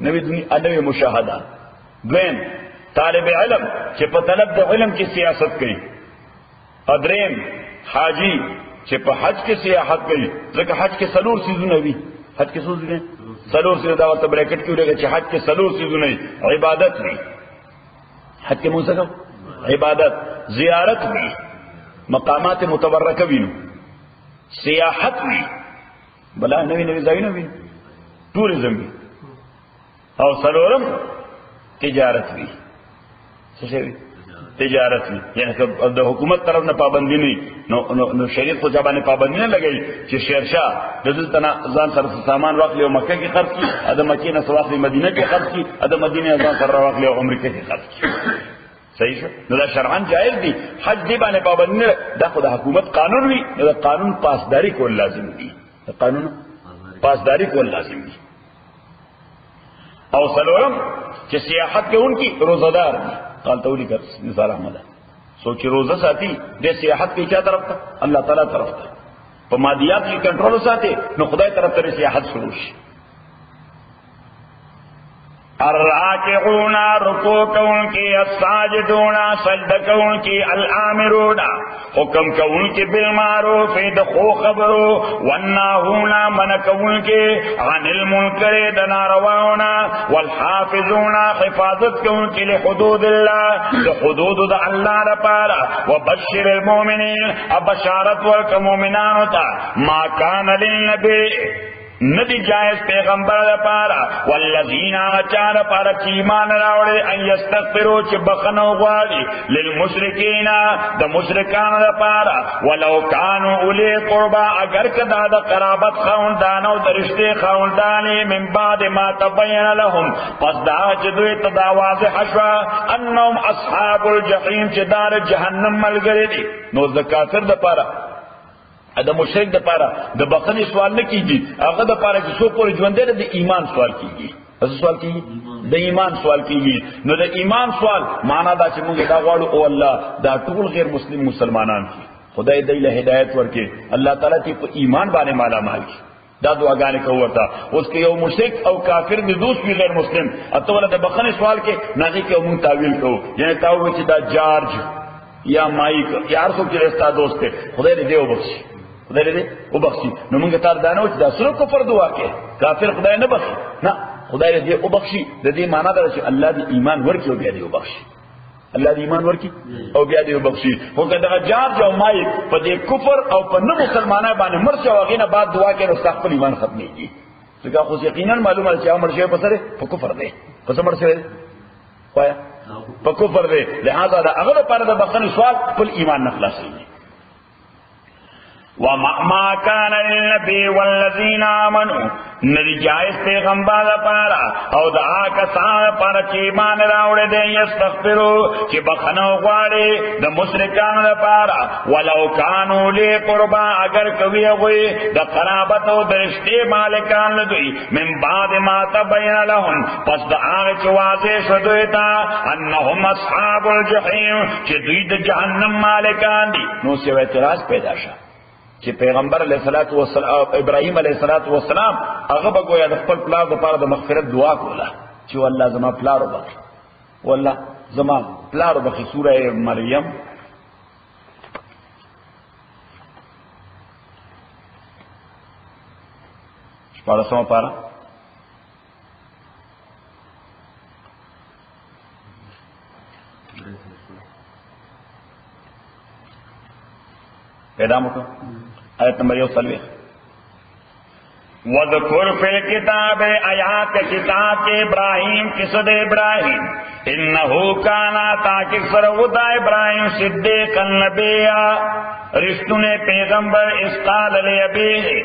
نوی دنیا نوی مشاہدہ دوین طالب علم چی پا طلب دا علم کی سیاست کئی ادرین حاجی چی پا حج کی سیاحت کئی لیکن حج کے سلور سیزو نوی حج کے سلور سیزو سلور سیزو دعوت بریکٹ کیوں لے گا چی حج کے سلور سیزو نوی عبادت بھی حج کے موسیقی عبادت زیارت بھی مقامات متبرکہ بھی سیاحت بھی بلا نوی نوی زائنہ بھی ٹورزم بھی اور سلورم تجارت بھی تجارت بھی یعنی کہ حکومت طرف نہ پابندی نہیں نو شریعت کو جبانے پابندی نہ لگئی کہ شیرشاہ جزل تنا زان سر سامان واقع لے مکہ کی خرچ کی ادھا مکہ نہ سواقع مدینہ کی خرچ کی ادھا مدینہ زان سر واقع لے امریکہ کی خرچ کی صحیح شو نو دا شرعان جائز دی حج دی بانے پابندی نہ دا خدا حکومت قانون بھی نو دا قانون پاسداری کو لازم دی قانون پاسداری کو لازم دی اور سلورم کہ سیاحت کے ان کی روزہ دار دی قال تولی کر نثار احمد سوچی روزہ ساتھی دے سیاحت کی کیا طرف تھا اللہ تعالیٰ طرف تھا تو مادیات کی کنٹرول ساتھی نو خدای طرف تر سیاحت شروع شی الراکعون رکوع کون کی الساجدون سجدہ کون کی الامرون حکم کون کی بالمعروف دخو خبرو والناہون من کون کی عن المنکر دنارواؤن والحافظون حفاظت کون کی لحدود اللہ لحدود دا اللہ رپارا وبشر المومنین ابشارت والکمومنان تا ما کان للنبی ندی جائز پیغمبر دا پارا والذین آچار پارا چیمان راوڑے ان یستغفرو چی بخنو غوالی للمشرکین دا مشرکان دا پارا ولو کانو اولی قربا اگر کدا دا قرابت خاندانو دا رشتے خاندانی من بعد ما تبین لهم پس دا چدوی تدا واضح شوا انہم اصحاب الجحیم چی دار جہنم ملگری دی نو دا کافر دا پارا دا مشرک دا پارا دا بخنی سوال نہ کیجی اگر دا پارا کی سو پوری جوندے دا ایمان سوال کیجی سوال کیجی دا ایمان سوال کیجی نو دا ایمان سوال مانا دا چی مونگے دا غوالو او اللہ دا طول غیر مسلم مسلمانان کی خدای دیل ہدایت ورکے اللہ تعالیٰ تی پا ایمان بانے مالا مال کی دا دعا گانے کا ہوا تھا اس کے یو مشرک او کافر ندوس بھی غیر مسلم اتولا دا بخنی سوال کے ناغی کے امون تاویل کو یعنی تاوی چی دا جارج یا مائک یا عرصوں کی رستا دوست ہے خدای دے بخشی خدای دے او بخشی نو منگا تار دانو چی دا سنو کفر دعا کے کافر خدای نہ بخشی نا خدای دے او بخشی دے مانا دا چی اللہ دی ایمان ورکی او بیا دے او بخشی اللہ دی ایمان ورکی او بیا دے او بخشی خوکا دا جار جو مائک پا دے کفر او پا نو مسلمانہ بانے مرچا واغینا بعد دعا کے رستاق پر ایمان ختمی گی تو کہا خوش یقیناً معلوم ہے چاہا مرشے پسرے پا کفر دے پس مرشے خوایا پا کفر دے لہذا دا اغل پارا دا بخن سوال پل ایمان نخلاصی دے وَمَا كَانَ لِلنَّبِيِّ وَالَّذِينَ آمَنُوا ندی جائز پیغمبر پارا او دا آکسان پارا چی ایمان راوڑے دے یستغفرو چی بخنو غوارے دا مشرکان دا پارا ولو کانو لی قربا اگر کوئی اگوئی دا قرابت و درشتے مالکان لدوئی من بعد ما تبین لہن پس دا آغ چی واضح شدوئی تا انہم اصحاب الجحیم چی دوی دا جہنم مالکان دی نو سے اعتراض پیدا شا کہ پیغمبر علیہ الصلوۃ والسلام ابراہیم علیہ الصلوۃ والسلام هغه بګویا د خپل پلار د پاره د مغفرت دعا کوله چې والله زما پلار وبخي والله زما پلار وبخي سوره مریم شپارسمه پاره پیدا مکو آیت نمبر 1 وَذْكُرْ فِي الْكِتَابِ آیات کتاب کے ابراہیم قصد ابراہیم انہو کانا تاکہ سرغدہ ابراہیم صدیق النبیہ رشتن پیغمبر اس قال لے ابیہ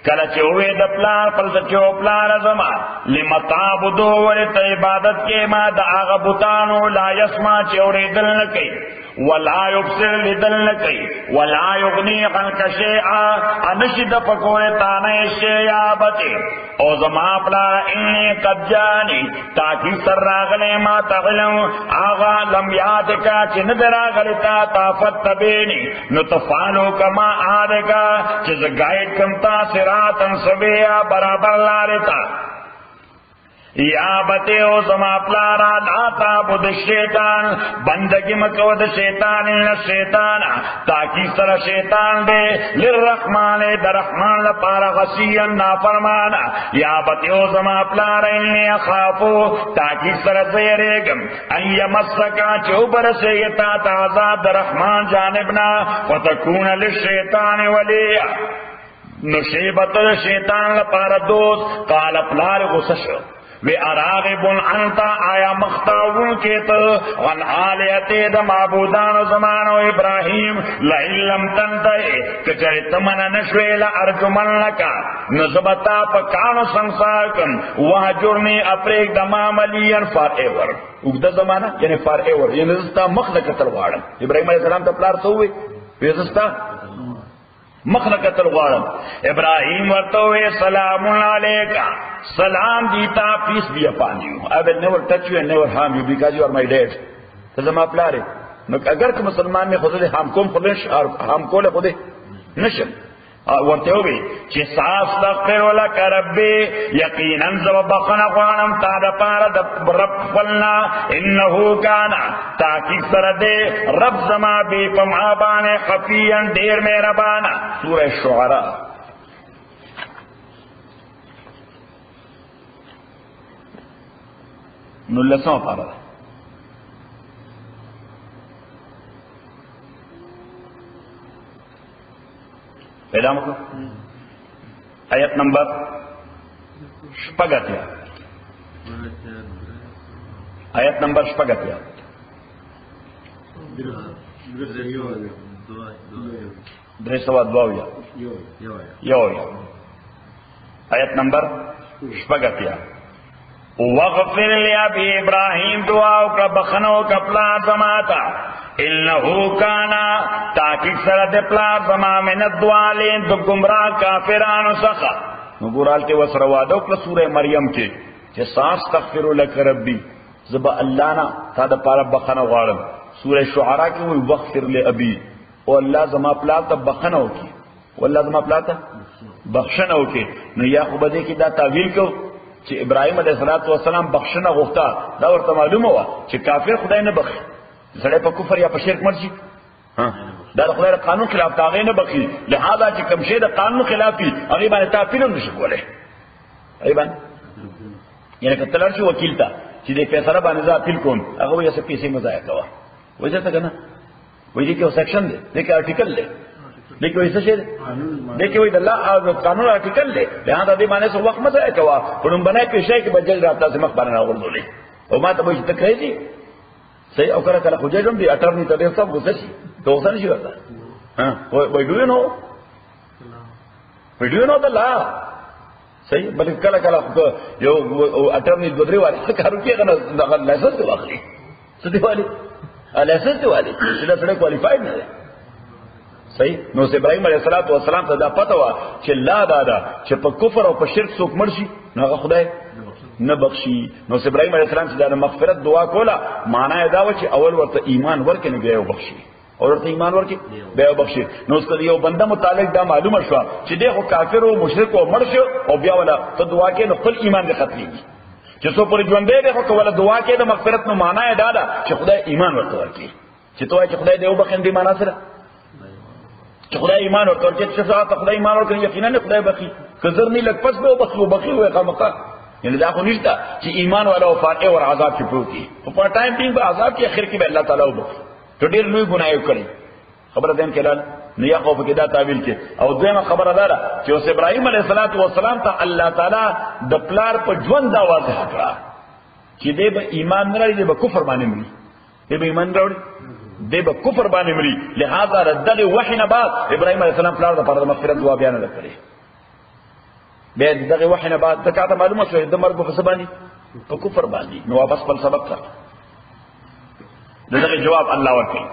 کله چې وې د پلار پر ځکه پلار زما لمتعبدو ولت عبادت کې ما د هغه بوتانو لا يسمع چې اورېدل نه کوي ولا يبصر لیدل نه کوي ولا يغني عنك شيئا انشد پکوړه تانه شيئا بچي او زما پلار اني قد جاني تاکي سر راغله ما تعلم اغا لم یاد کا چې نه دراغله تا طافت تبيني نو تفانو کما آدگا چې زګایډ کم تا صراطن سبیا برابر لارتا یا بتیو زما پلارا لا تعبد الشیطان بندگی مکو د شیطان ان شیطان تاکي سره شیطان دے للرحمن در رحمان لپاره غسیا نافرمان یا بتیو زما پلارا انی اخافو تاکي سره زیریګم ان یمسکا چوبر شیطا تعذاب در رحمان جانبنا فتكون للشیطان ولیا نشیبت شیطان لپاره دوست قال پلار غسش وی اراغب انتا آیا مختاون کیتا وان آلیتی دا معبودان زمان و ابراہیم لئلم تنتائی کچھر تمن نشوی لارجمن لکا نزبتا پکانو سنسارکن وحجرنی اپریک دمام لین فار ایور اگدہ زمانہ یعنی فار ایور یعنی زستا مخلقتل وارن ابراہیم علیہ السلام تا پلار سووی وی زستا مخلقتل وارن ابراہیم ورطوے سلام علیکہ سلام دیتا peace be upon you I will never touch you and never harm you because you are my dad تو زما پلارے نو اگر کہ مسلمان میں خود ہم کوم خودش اور ہم کول خود نشم ورته وی چې صاف استغفر ولک ربي یقینا ذو بخنا غانم تا د پاره د رب فلنا انه کان تاکي سره دې رب زما به پما باندې خفيا ډیر مهربان سورہ شعراء نلسوں پارا پیدا مطلب آیت نمبر شپگتیا آیت نمبر شپگتیا درې سوه دوه یو آیت نمبر شپگتیا وغفر لأبي إبراهيم دعاو کا بخنو کا پلا زماتا انہو کانا تاکہ سرد پلا زما من الدوالین دو گمراہ کافران سخا نگورال کے وسروادو کلا سورہ مریم کے کہ ساستغفر لک ربی زبا اللہ نا تا دا پارا بخنو غارم سورہ شعراء کی وہ وغفر لأبی او اللہ زما پلا تا بخنو کی واللہ زما پلا تا بخشنو کی نو یا خوبدے کی دا تاویل کو چې ابراهيم عليه السلام بخښنه غوښته دا ورته معلومه و چې کافر خدای نه بخي سړی په کفر یا په شرک مرشي دا د خدای قانون خلاف تاغې نه بخي لہذا چې کوم شی د قانون خلافي هغه باندې تعفیل نشي کولای ایبان یعنی کتلر شو وکیل تا چې د فیصله باندې ځاپیل کوم هغه یې څه پیسې مزایا کوا وایي څه کنه وایي کې سیکشن دی د آرټیکل دی لیکن ایسا شیر دیکھیں وہی اللہ قانون آرٹیکل لے لہذا دے مانے سے وقت مزہ ہے کوا پڑھن بنائے پیشہ کہ بجل رابطہ سے مخبارا ناغل دو لے او ما تبا اسی تک رہی دی صحیح او کرا کلا خوجہ جم دی اٹرنی تبیر سب غصہ شی تو غصہ نشی کرتا وی ڈو یو نو دا لا صحیح بلکہ کلا کلا یو اٹرنی دودری والی کارو کیا کنا لائسنس دی واقعی سدی والی لائسنس دی والی سیدھا سڑے کوالیفائیڈ نہ دے صحیح نو ابراهيم عليه السلام ته دا پته وا چې لا دادا چې په کفر او په شرک څوک مرشي نو هغه خدای نه بخشي نو ابراهيم عليه السلام چې دا مغفرت دعا کوله معنی دا و چې اول ورته ایمان ورکړي نو بیا وبخشي او ورته ایمان ورکړي بیا وبخشي نو اس کله یو بنده متعلق دا معلومه شو چې دغه کافر او مشرک او مرشي او بیا ولا ته دعا کې نو خپل ایمان دې ختمي چې څو پر ژوند دې خو کوله دعا کې د مغفرت نو معنی دا ده چې خدای ایمان ورته ورکړي چې توای چې خدای دې وبخښي دې معنی سره چې خدای ایمان ورته ورکړي چې څه خدای ایمان ورکړي یقینا خدای بخي کزر نه لک پس به بخي وبخي وي قمقه یعنی دا خو نشته چې ایمان والا او فاتح او عذاب کې پروتي په پټ ټایم ټینګ به عذاب کې اخر کې به الله تعالی وبخي ته ډېر لوی ګناه کړی خبره دین کړه نه یا خو په دا تعویل کې او دویمه خبره ده چې اوس ابراهيم عليه السلام ته الله تعالی د پلار په ژوند دا واضح کړه چې دې به ایمان نه لري دې به کفر باندې مري دې به ایمان راوړي دې به کفر باندې مري لہذا ردل وحی نه بعد ابراهيم عليه السلام پلار د پر مغفرت دعا بیان کړي
بیا دغه وحی نه بعد دغه معلومه شوه د مرګ په سبانی په کفر باندې نو واپس پر سبب کړ دغه جواب الله ورکړي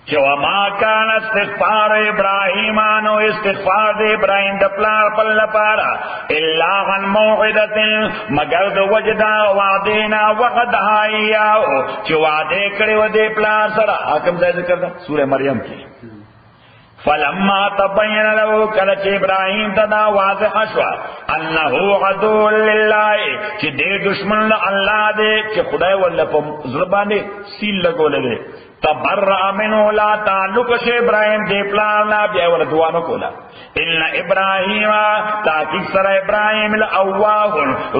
چې وما كان استغفار ابراهيم انو استغفار د ابراهيم د پلار په لپاره الا عن موعده مگر د وجدا وعدینا وعدها یا چې وعده کړی و د پلار سره حکم ځای ذکر ده سوره مریم کې فلما تبين له كلچ ابراهيم تدا واضح شو انه عدو لله چې دې دشمن الله دې چې خدای ول په زبانه سیل لګولې تبرأ منه لا تعلق شي ابراهيم دې پلان لا بیا ول دعا نه کولا ان ابراهيم تاکي سره ابراهيم الاواه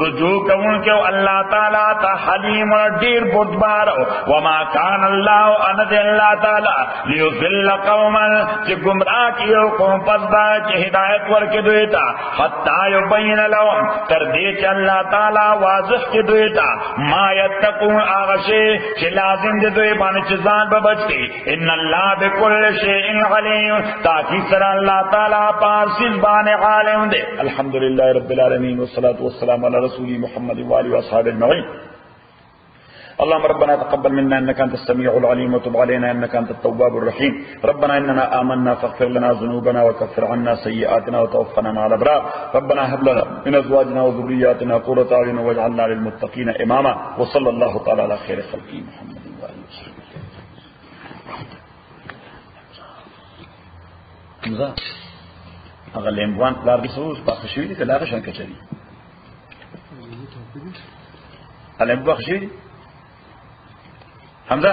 رجوع کوم کې الله تعالی ته حليم ډیر بردبار وما كان الله ان الله تعالی ليذل قوما چې گمراه کیو قوم پس دا چې هدایت ورکې دوی ته حتا يبين لهم تر دې چې الله تعالی واضح کې دوی ته ما يتقون هغه شی چې لازم دي دوی باندې چې ځان بچتی ان الله بكل شيء عليم تاکي سره الله تعالی پارسیز باندې عالم دی الحمدلله رب العالمین والصلاه والسلام على رسول محمد وعلى اصحابه اجمعين اللهم ربنا تقبل منا انك انت السميع العليم وتب علينا انك انت التواب الرحيم ربنا اننا آمنا فاغفر لنا ذنوبنا وكفر عنا سيئاتنا وتوفنا مع الابرار ربنا هب لنا من ازواجنا وذرياتنا قرة اعين واجعلنا للمتقين اماما وصلى الله تعالى على خير خلقه محمد وآله وصحبه حمزه هغه لیمبوان پلار دې سوس په خشوي دي کله غشن کچري لیمبو خشوي حمزه